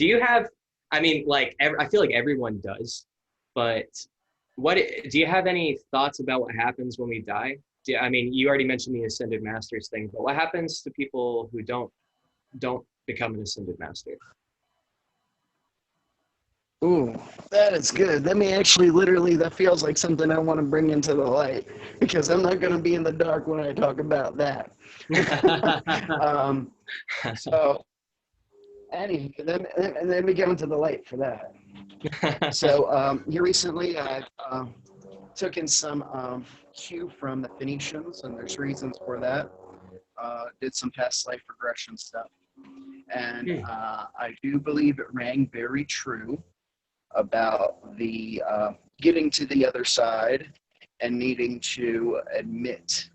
Do you have, I mean, like, I feel like everyone does, but what, do you have any thoughts about what happens when we die? I mean, you already mentioned the Ascended Masters thing, but what happens to people who don't become an Ascended Master? Ooh, that is good. That may actually literally, that feels like something I want to bring into the light because I'm not going to be in the dark when I talk about that. um, so, anyway, let me get into the light for that. So, here recently, I took in some cue from the Phoenicians, and there's reasons for that. Did some past life regression stuff. And I do believe it rang very true about the getting to the other side and needing to admit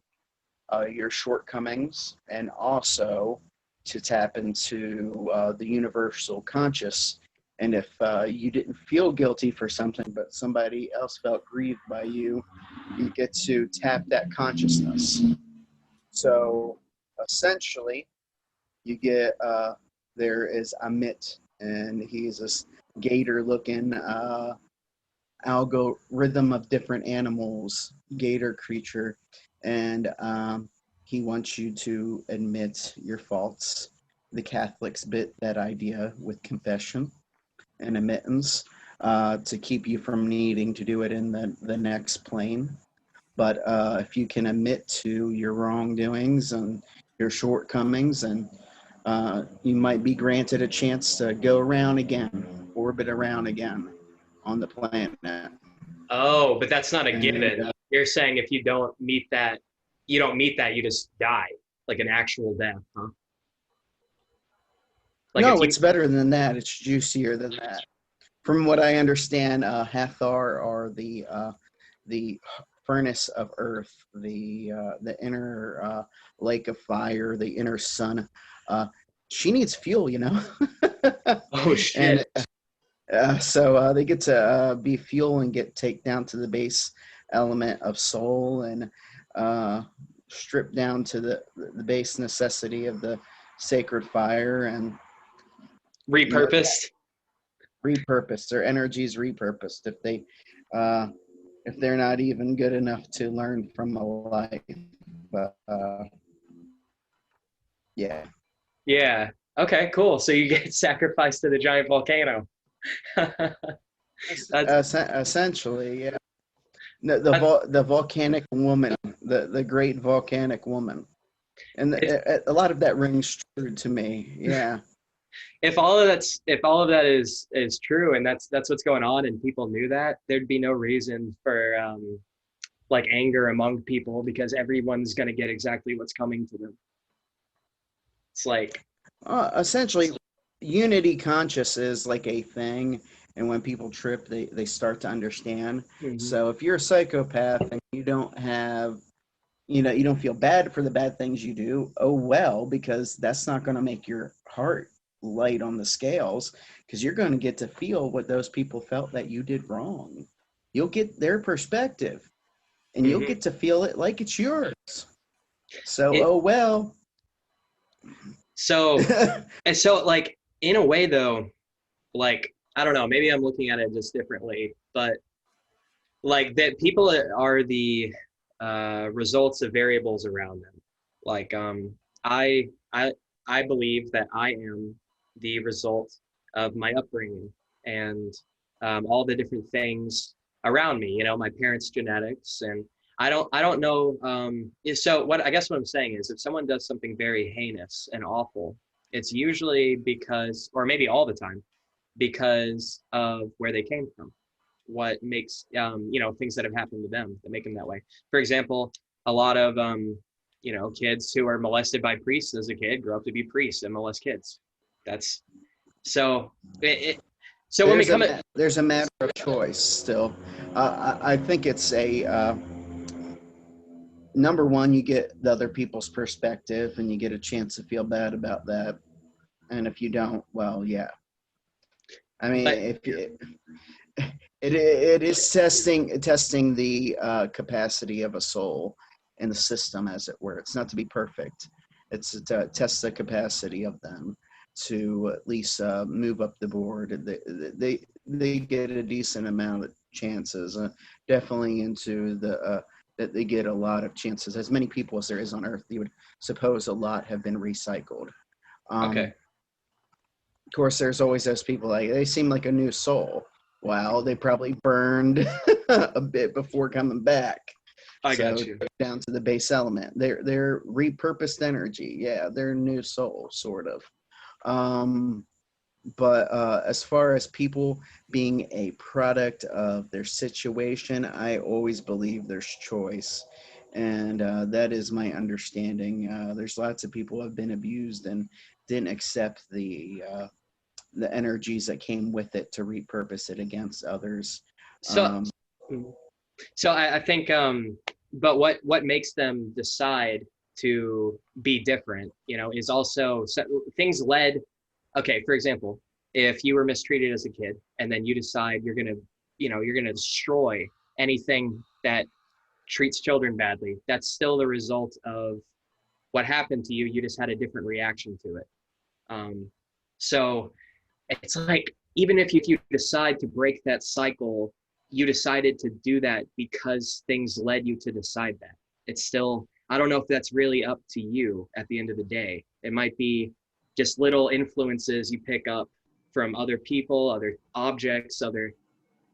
your shortcomings and also to tap into the universal conscious. And if you didn't feel guilty for something, but somebody else felt grieved by you, you get to tap that consciousness. So essentially, you get there is Amit, and he's this gator-looking algorithm of different animals, gator creature, and he wants you to admit your faults. The Catholics bit that idea with confession and admittance to keep you from needing to do it in the next plane. But if you can admit to your wrongdoings and your shortcomings, and you might be granted a chance to go around again, orbit around again on the planet. Oh, but that's not a And given. You're saying if you don't meet that, you don't meet that, you just die, like an actual death, huh? Like if no, you, it's better than that. It's juicier than that. From what I understand, Hathor are the furnace of Earth, the inner lake of fire, the inner sun. She needs fuel, you know. oh And shit. so they get to be fuel and get take down to the base element of soul and strip down to the base necessity of the sacred fire, and you know, Repurposed. repurposed. Their energy is repurposed uh, if they're not even good enough to learn from a life. But yeah, Yeah. Okay, cool. So you get sacrificed to the giant volcano. That's essentially, yeah. that, The volcanic woman, the great volcanic woman, and if a lot of that rings true to me. Yeah. if all of that is true and that's what's going on and people knew that, there'd be no reason for like anger among people because everyone's going to get exactly what's coming to them. It's like, Essentially, unity conscious is like a thing, and when people trip, they start to understand. mhm. So if you're a psychopath and you don't have, you don't feel bad for the bad things you do, oh well, because that's not going to make your heart light on the scales, because you're going to get to feel what those people felt that you did wrong. You'll get their perspective, and you'll Mhm. get to feel it like it's yours. So, It oh well. so and so like in a way though, like I don't know, maybe I'm looking at it just differently, but like that people are the results of variables around them. Like I I I believe that I am the result of my upbringing and all the different things around me. You know, my parents' genetics, and I don't know. So what I guess what I'm saying is, if someone does something very heinous and awful, it's usually because, or maybe all the time, because of where they came from, what makes you know, things that have happened to them that make them that way. For example, a lot of you know, kids who are molested by priests as a kid grow up to be priests and molest kids. That's so so when we come at There's a matter of choice still. I think it's a number one. You get the other people's perspective, and you get a chance to feel bad about that. And if you don't, well, yeah. I mean, but if you, it is testing the capacity of a soul in the system, as it were. It's not to be perfect. It's to test the capacity of them. to at least move up the board. They get a decent amount of chances. Definitely into the that they get a lot of chances. As many people as there is on Earth, you would suppose a lot have been recycled. Okay. Of course, there's always those people like they seem like a new soul. Well, they probably burned a bit before coming back. I So got you. down to the base element, they're repurposed energy. Yeah, they're new soul, sort of. Um, but as far as people being a product of their situation, I always believe there's choice, and that is my understanding. There's lots of people who have been abused and didn't accept the energies that came with it to repurpose it against others. So, Um, so I think, but what makes them decide to be different, you know, is also things led. Okay, for example, if you were mistreated as a kid and then you decide you're gonna, you know, you're gonna destroy anything that treats children badly, that's still the result of what happened to you. You just had a different reaction to it. Um, so it's like, even if you decide to break that cycle, you decided to do that because things led you to decide that. It's still, I don't know if that's really up to you at the end of the day. It might be just little influences you pick up from other people, other objects, other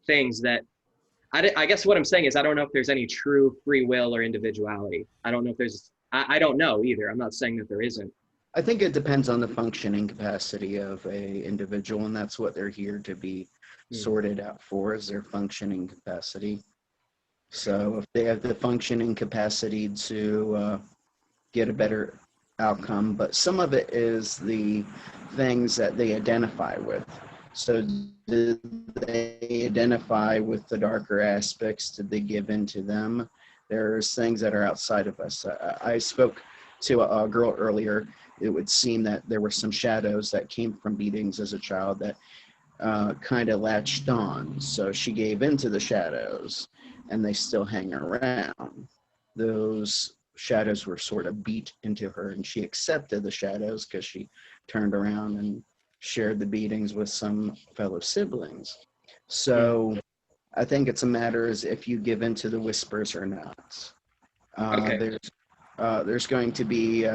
things that I guess what I'm saying is I don't know if there's any true free will or individuality. I don't know if there's, I don't know either. I'm not saying that there isn't. I think it depends on the functioning capacity of a individual, and that's what they're here to be Hmm. sorted out for, is their functioning capacity. So if they have the functioning capacity to get a better outcome, but some of it is the things that they identify with. So did they identify with the darker aspects? Did they give in to them? There's things that are outside of us. I spoke to a girl earlier. It would seem that there were some shadows that came from beatings as a child that kind of latched on. So she gave into the shadows and they still hang around. Those shadows were sort of beat into her and she accepted the shadows because she turned around and shared the beatings with some fellow siblings. Hmm. So I think it's a matter as if you give into the whispers or not. Uh, Okay. there's there's going to be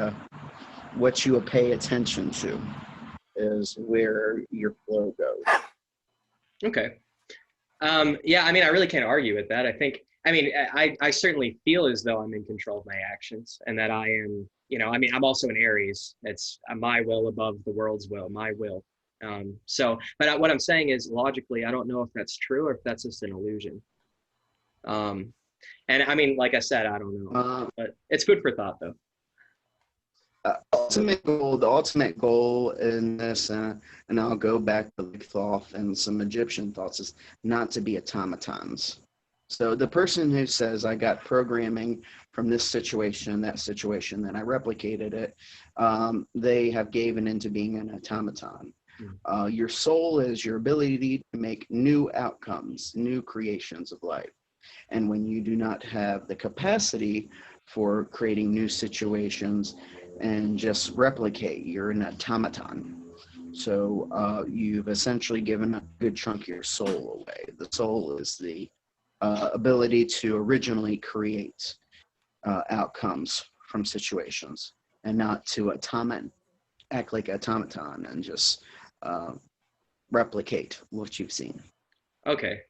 what you will pay attention to is where your flow goes. Okay. Yeah, I mean, I really can't argue with that. I think, I mean, I certainly feel as though I'm in control of my actions and that I am, you know, I mean, I'm also an Aries. It's my will above the world's will, my will. So, but what I'm saying is logically, I don't know if that's true or if that's just an illusion. Um, and I mean, like I said, I don't know, Uh, but it's food for thought though. the ultimate goal in this, and I'll go back to the Thoth and some Egyptian thoughts, is not to be automatons. So the person who says, I got programming from this situation, that situation, then I replicated it, they have given into being an automaton. Mm. Your soul is your ability to make new outcomes, new creations of life. And when you do not have the capacity for creating new situations and just replicate, you're an automaton. So you've essentially given a good chunk of your soul away. The soul is the ability to originally create outcomes from situations and not to act like automaton and just uh, replicate what you've seen. Okay.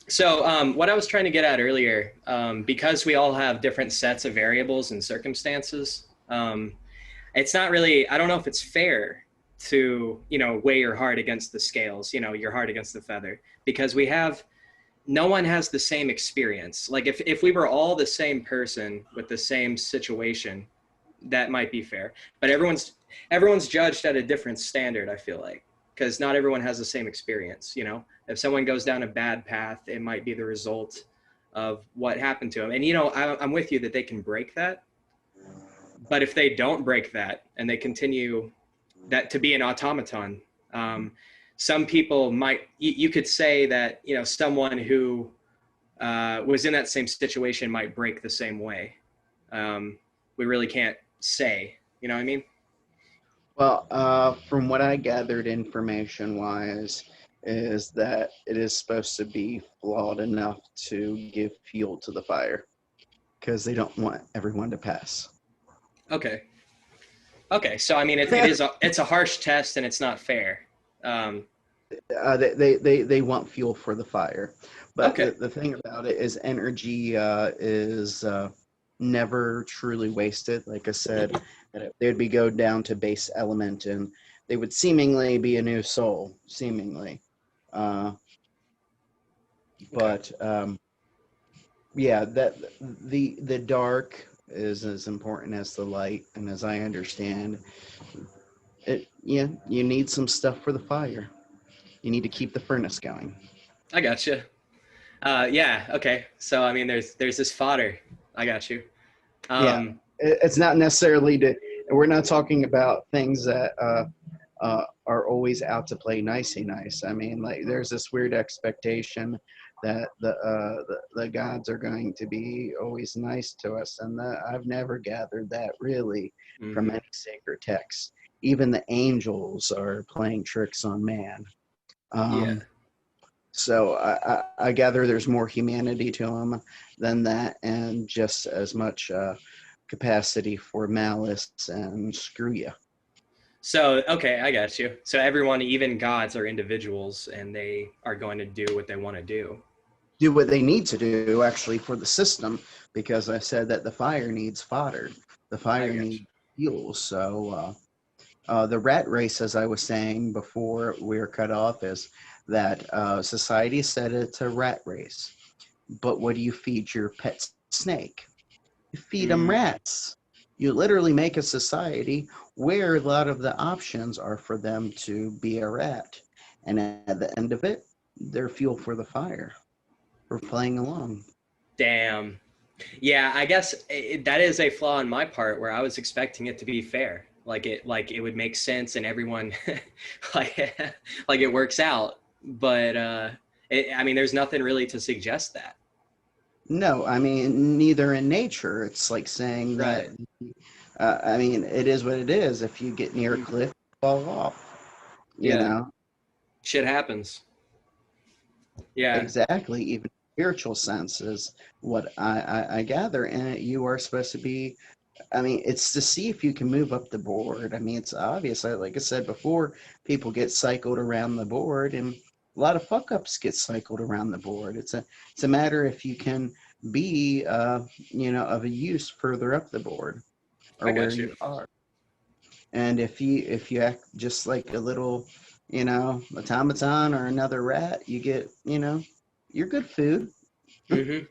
So, what I was trying to get at earlier, because we all have different sets of variables and circumstances, it's not really, I don't know if it's fair to, you know, weigh your heart against the scales, you know, your heart against the feather, because no one has the same experience. Like if we were all the same person with the same situation, that might be fair. But everyone's judged at a different standard, I feel like, because not everyone has the same experience, you know. If someone goes down a bad path, it might be the result of what happened to them. And you know, I'm with you that they can break that, but if they don't break that and they continue that to be an automaton, um, some people might, you could say that, you know, someone who was in that same situation might break the same way. We really can't say, you know what I mean? Well, from what I gathered information wise, is that it is supposed to be flawed enough to give fuel to the fire because they don't want everyone to pass. Okay. Okay. So I mean, it's a harsh test and it's not fair. Um, They want fuel for the fire, but okay. the thing about it is energy is never truly wasted. Like I said, that they'd be go down to base element and they would seemingly be a new soul, seemingly. Uh, Okay. but yeah, that the dark is as important as the light, and as I understand it, yeah, you need some stuff for the fire. You need to keep the furnace going. I got you. Yeah. Okay. So I mean, there's this fodder. I got you. Yeah, Um, it's not necessarily to. We're not talking about things that are always out to play nicey nice. I mean, like there's this weird expectation that the gods are going to be always nice to us, and I've never gathered that really from mhm. any sacred text. Even the angels are playing tricks on man. Yeah. So I gather there's more humanity to them than that, and just as much capacity for malice and screw you. So okay, I got you. So everyone, even gods, are individuals, and they are going to do what they want to do. Do what they need to do actually for the system, because I said that the fire needs fodder, the I fire got needs fuel. So the rat race, as I was saying before we were cut off, is that society said it's a rat race. But what do you feed your pet snake? You feed them you. rats. You literally make a society where a lot of the options are for them to be a rat. And at the end of it, they're fuel for the fire for playing along. Damn. Yeah, I guess that is a flaw on my part where I was expecting it to be fair. Like it would make sense and everyone like like it works out. But I mean there's nothing really to suggest that. No, I mean, neither in nature. It's like saying that, Right. I mean, it is what it is. If you get near a Mhm. cliff, fall off, you Yeah. know? Shit happens. Yeah. Exactly. Even spiritual sense is what I gather. And you are supposed to be, I mean, it's to see if you can move up the board. I mean, it's obvious. Like I said before, people get cycled around the board, and a lot of fuck ups get cycled around the board. It's a matter if you can be, of a use further up the board or I where got you. you are. And if you act just like a little, automaton or another rat, you get, you're good food. Mhm.